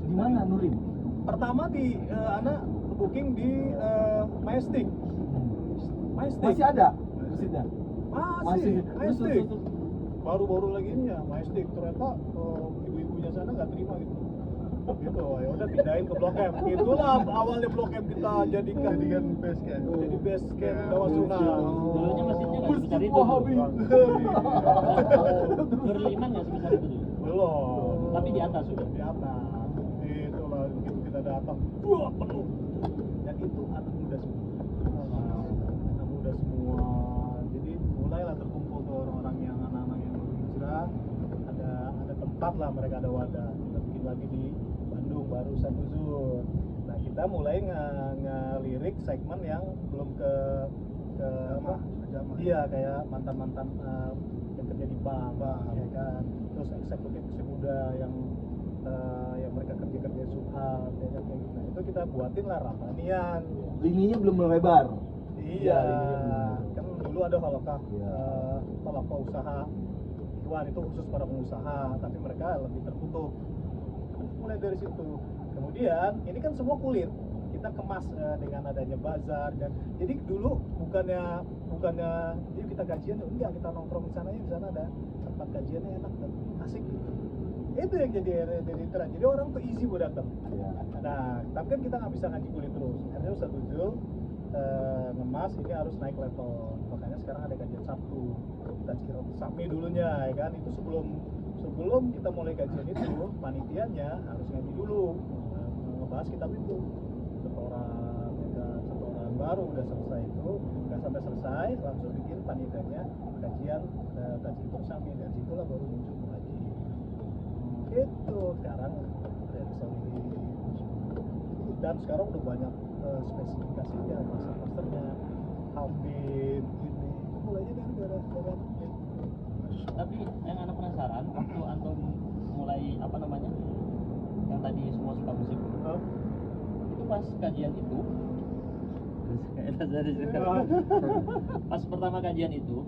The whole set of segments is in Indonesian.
Di mana Nurim? Pertama di anak booking di Majestic. Masih ada masjidnya? Masih. Majestic. Terus. Baru-baru lagi ini ya Majestic. Ternyata ibu-ibunya sana nggak terima gitu. Gitu, ya udah pindahin ke Blok M. Itulah awalnya Blok M kita jadikan base camp. Jadi base camp Dawasuna. Dulunya masjidnya nggak sebesar itu. Berliman nggak sebesar itu dulu. Belum. Tapi di atas sudah. Di atas. Itulah begitu kita datang, wah penuh. Dan itu anak muda semua. Anak muda semua. Jadi mulailah terkumpul tuh orang-orang yang anak-anak yang baru hijrah. Ada tempat lah mereka ada wadah. Kita bikin lagi di Bandung baru Sanuzur. Nah kita mulai ngelirik segmen yang belum ke apa? Iya kayak mantan-mantan yang kerja di bank, ya kan. Terus eksekutif muda yang mereka kerja subhab ya kan kayak gitu. Nah, itu kita buatin lah Rabbanian. Lininya belum melebar. Iya. Ya, Kan dulu ada halakah usaha. Iwan itu khusus para pengusaha, tapi mereka lebih tertutup. Mulai dari situ. Kemudian ini kan semua kulit. Kita kemas dengan adanya bazar dan jadi dulu bukannya yuk kita kajian enggak, kita nongkrong di sana, di sana ada tempat kajiannya enak dan asik gitu. Itu yang jadi tren. Jadi orang tuh easy buat datang. Ya. Nah, tapi kan kita nggak bisa ngaji kulit terus. Akhirnya Ustaz Ujul ngemas ini harus naik level. Makanya sekarang ada kajian Sabtu. Kita kira Sabmi dulunya, ya kan? Itu sebelum kita mulai kajian itu, panitianya harus ngaji dulu, ngebahas kitab itu. Setoran, ya kan? Setoran baru udah selesai itu, nggak sampai selesai langsung bikin panitianya kajian untuk Sabmi. Dan situlah baru muncul ngaji. Itu sekarang dari Solihin. Dan sekarang udah banyak spesifikasinya, masternya, Hafid, ini mulainya dari daerah ini. Tapi yang anak penasaran waktu antum mulai apa namanya yang tadi semua suka musik itu pas kajian itu pas pertama kajian itu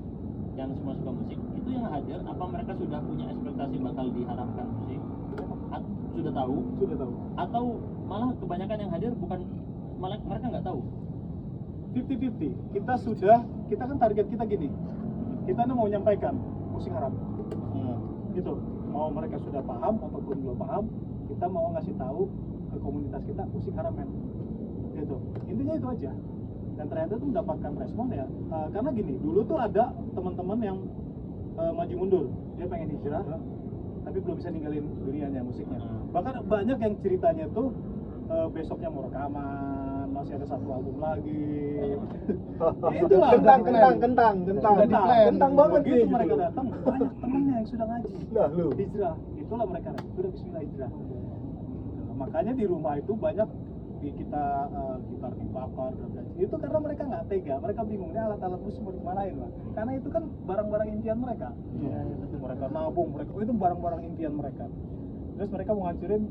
yang semua suka musik itu yang hadir apa mereka sudah punya ekspektasi bakal diharamkan musik sudah tahu atau malah kebanyakan yang hadir bukan malah mereka nggak tahu 50-50. Kita kan target kita gini, kita mau menyampaikan musik haram gitu, mau mereka sudah paham ataupun belum paham, kita mau ngasih tahu ke komunitas kita musik haram men gitu, intinya itu aja. Dan ternyata tuh mendapatkan respon ya, karena gini, dulu tuh ada teman-teman yang maju mundur, dia pengen hijrah tapi belum bisa ninggalin dunianya musiknya. Bahkan banyak yang ceritanya tuh besoknya mau rekaman, masih ada satu album lagi. Itulah kentang banget begitu nih, mereka datang banyak temennya yang sudah ngaji. Nah, lu hijrah, itulah mereka sudah bismillah hijrah. Makanya di rumah itu banyak kita gitar dibakar dan itu karena mereka nggak tega, mereka bingung ini alat-alat musik mau dimanain lah, karena itu kan barang-barang impian mereka. Mereka nabung, itu barang-barang impian mereka. Terus mereka mau ngancurin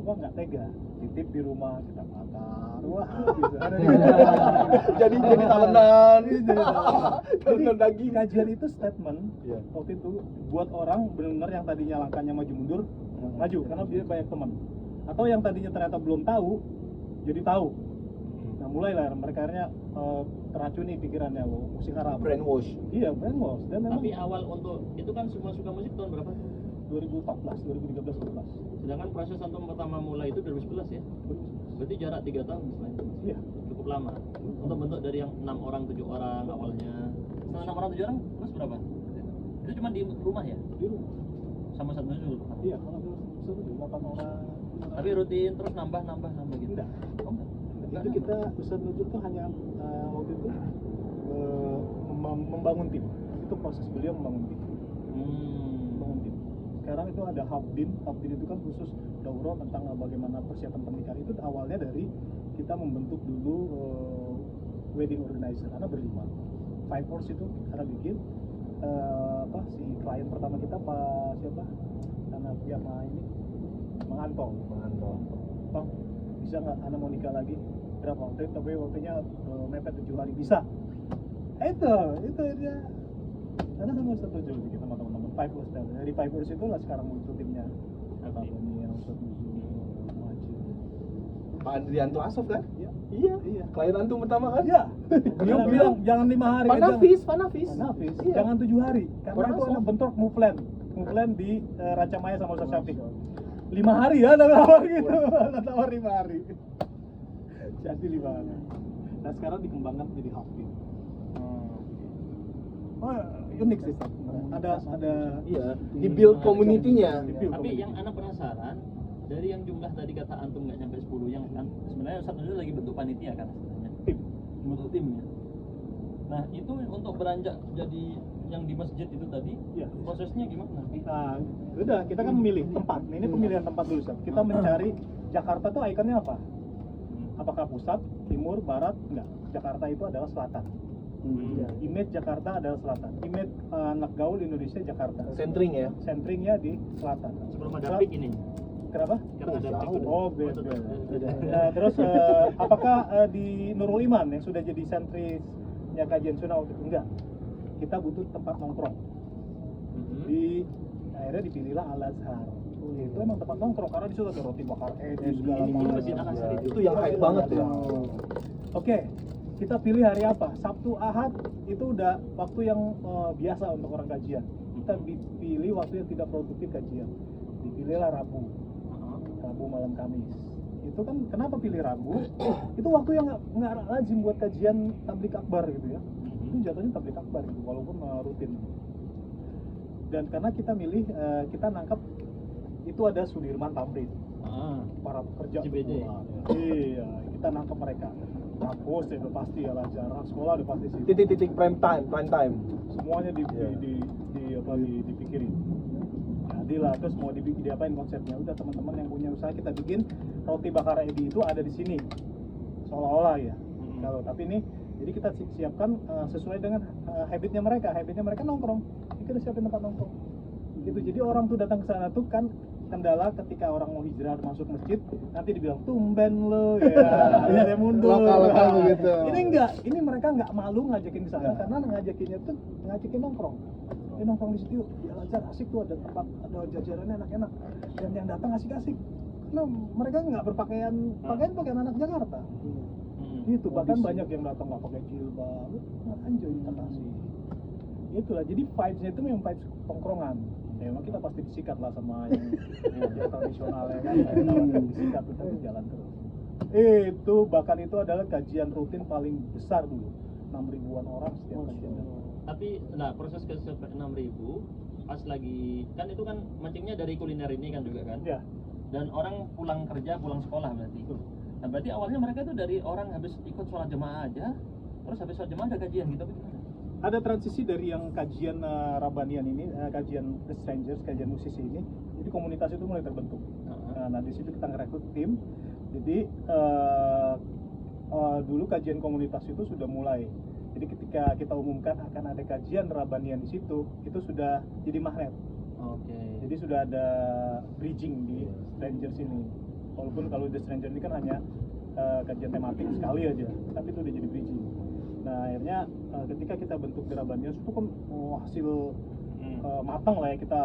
nggak tega, titip di rumah kita bakar, wah bisa. jadi talenan, jadi daging. Kajian itu statement waktu itu buat orang benar-benar yang tadinya langkahnya maju mundur, maju karena dia banyak teman. Atau yang tadinya ternyata belum tahu, jadi tahu. Nah mulailah mereka akhirnya teracuni pikirannya, musik haram. Brainwash. Iya, brainwash. Dan memang tapi awal untuk itu kan semua suka musik tahun berapa? 2014, 2013, 2014. Sedangkan proses antum pertama mulai itu 2011 ya? Berarti jarak 3 tahun istilahnya. Iya. Cukup lama. Untuk bentuk dari yang 6 orang, 7 orang awalnya. Setelah 6 orang, 7 orang, terus berapa? Itu cuma di rumah ya? Di rumah. Sama satu nuzul? Iya, kalau itu 8 orang. Tapi rutin terus nambah gitu? Enggak. Oh, enggak? Itu kita Ustaz Nujul tuh hanya waktu itu membangun tim. Itu proses beliau membangun tim. Membangun tim. Sekarang itu ada Habdin itu kan khusus daurah tentang bagaimana persiapan pernikahan. Itu awalnya dari kita membentuk dulu wedding organizer, karena berlima. Five Horse itu karena bikin si klien pertama kita siapa? Karena dia ini Mengantong. Bang, bisa nggak Anda mau nikah lagi? Berapa waktu? Tapi waktunya mepet 7 hari bisa. Itu dia. Karena sama satu jauh kita sama teman-teman Five Horse dari Five Horse itulah sekarang muncul timnya. Apa ini yang Pak Andrianto Asof kan? Iya. Klien antum pertama kan? Iya. Dia bilang jangan 5 hari. Pak Nafis. Iya. Jangan 7 hari. Karena Orang itu ada Asof. bentrok Muflen di Ranca Maya sama Ustaz Syafiq. 5 hari ya nawar gitu. Nawar 5 hari. Jadi 5 hari. Nah sekarang dikembangkan menjadi Hafid. Oh, unik sih. Ada Iya, di-build community-nya. Tapi yang anak penasaran dari yang jumlah tadi kata antum nggak nyampe 10 yang kan sebenarnya Ustaz Nuzul lagi bentuk panitia kan sebenarnya tim. bentuk timnya. Nah itu untuk beranjak jadi yang di masjid itu tadi Iya. prosesnya gimana? Nah, udah kita kan memilih tempat. Nah, ini pemilihan tempat dulu, Ustaz. Kita mencari Jakarta tuh ikonnya apa? Apakah pusat, timur, barat? Enggak. Jakarta itu adalah selatan. Iya. Image Jakarta adalah selatan. Image anak gaul Indonesia Jakarta. Centering ya. Centringnya di selatan. Sebelum ada pik ini. Kenapa? Karena ada pik udah. Oh, beda. Nah, terus apakah di Nurul Iman yang sudah jadi sentrisnya kajian sunnah waktu itu? Enggak. Kita butuh tempat nongkrong. Akhirnya dipilihlah Al Azhar. Itu emang tempat nongkrong karena di situ ada roti bakar segala Ini macam. Masjid Al Azhar Itu yang hype banget ya. Oke, kita pilih hari apa? Sabtu, Ahad itu udah waktu yang biasa untuk orang kajian. Kita pilih waktu yang tidak produktif kajian. Dipilihlah Rabu malam Kamis. Itu kan kenapa pilih Rabu? Itu waktu yang nggak lazim buat kajian tablik akbar gitu ya. Itu jatuhnya tablik akbar gitu, walaupun rutin. Dan karena kita milih, kita nangkep itu ada Sudirman Tamrin, para pekerja CBD. Iya, kita nangkep mereka. Kampus ya udah pasti ya, jarak sekolah udah pasti sih. Titik-titik prime time. Semuanya dipikirin. Jadilah, terus mau diapain konsepnya? Udah teman-teman yang punya usaha kita bikin roti bakar Edi itu ada di sini, seolah-olah ya. Kalau tapi ini, jadi kita siapkan sesuai dengan habitnya mereka nongkrong. Kita siapin tempat nongkrong. Gitu. Jadi orang tuh datang ke sana tuh kan kendala ketika orang mau hijrah masuk masjid nanti dibilang tumben lo ya, ada mundur. Lokal begitu. Ini enggak, ini mereka enggak malu ngajakin ke sana karena ngajakinnya tuh ngajakin nongkrong. Nongkrong di situ, ya Al-Azhar asik tuh, ada tempat, ada jajarannya enak-enak dan yang datang asik-asik. Karena mereka nggak berpakaian pakaian anak Jakarta. Gitu, bahkan banyak yang datang nggak pakai jilbab, anjay kita kasih. Itulah, jadi vibes-nya itu memang vibes tongkrongan. Ya memang kita pasti disikat lah sama yang tradisional ya kan, disikat tapi jalan terus. Itu bahkan itu adalah kajian rutin paling besar dulu, 6.000-an orang setiap kajian. Tapi nah proses ke 6.000 pas lagi kan itu kan mancingnya dari kuliner ini kan juga kan? Ya. Dan orang pulang kerja, pulang sekolah berarti. Nah berarti awalnya mereka itu dari orang habis ikut sholat jemaah aja, terus habis sholat jemaah ada kajian gitu apa gimana? Ada transisi dari yang kajian Rabbanian ini, kajian The Strangers, kajian musisi ini, jadi komunitas itu mulai terbentuk. Nah di situ kita ngerekrut tim, jadi dulu kajian komunitas itu sudah mulai. Jadi ketika kita umumkan akan ada kajian Rabbanian di situ, itu sudah jadi magnet. Oke. Jadi sudah ada bridging di Strangers ini. Walaupun kalau The Strangers ini kan hanya kajian tematik sekali aja, tapi itu udah jadi bridging. Nah akhirnya ketika kita bentuk Rabbanian itu kan hasil matang lah ya, kita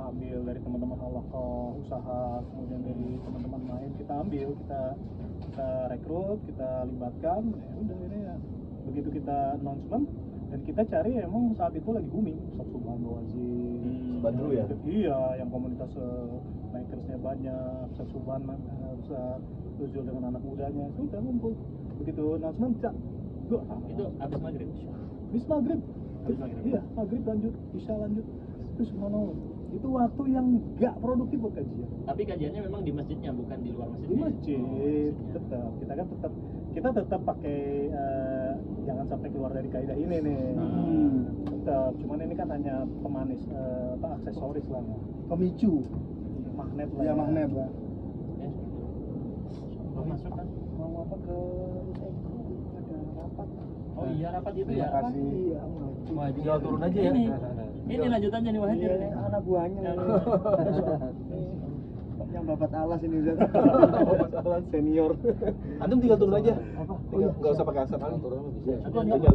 ambil dari teman-teman halaqah, usaha, kemudian dari teman-teman lain kita ambil, kita rekrut, kita libatkan, ya udah ini ya. Begitu kita announcement dan kita cari emang saat itu lagi booming Ustaz Subhan Bawazir, Badru ya? Iya, yang komunitas makersnya banyak, Ustaz Subhan bisa tujuh dengan anak mudanya, sudah ngumpul. Begitu announcement, Itu habis maghrib. habis maghrib. Iya, maghrib lanjut, isya lanjut. Terus subhanallah. Itu waktu yang gak produktif buat kajian. Tapi kajiannya memang di masjidnya bukan di luar masjidnya. Di masjid tetap kita tetap pakai jangan sampai keluar dari kaidah ini nih. Tetap, cuman ini kan hanya pemanis aksesoris lah ya. Pemicu. Magnet lah. Ya magnet lah. Mau masuk kan? Mau apa ke ada rapat. Oh iya rapat itu ya. Terima kasih. Iya, Wah, Tinggal turun aja ya. Ini lanjutannya nih Wahadir. Iya, anak buahnya. Yang babat alas ini udah. Babat alas senior. Antum tinggal turun aja. Tinggal enggak usah pakai asap. Turun bisa.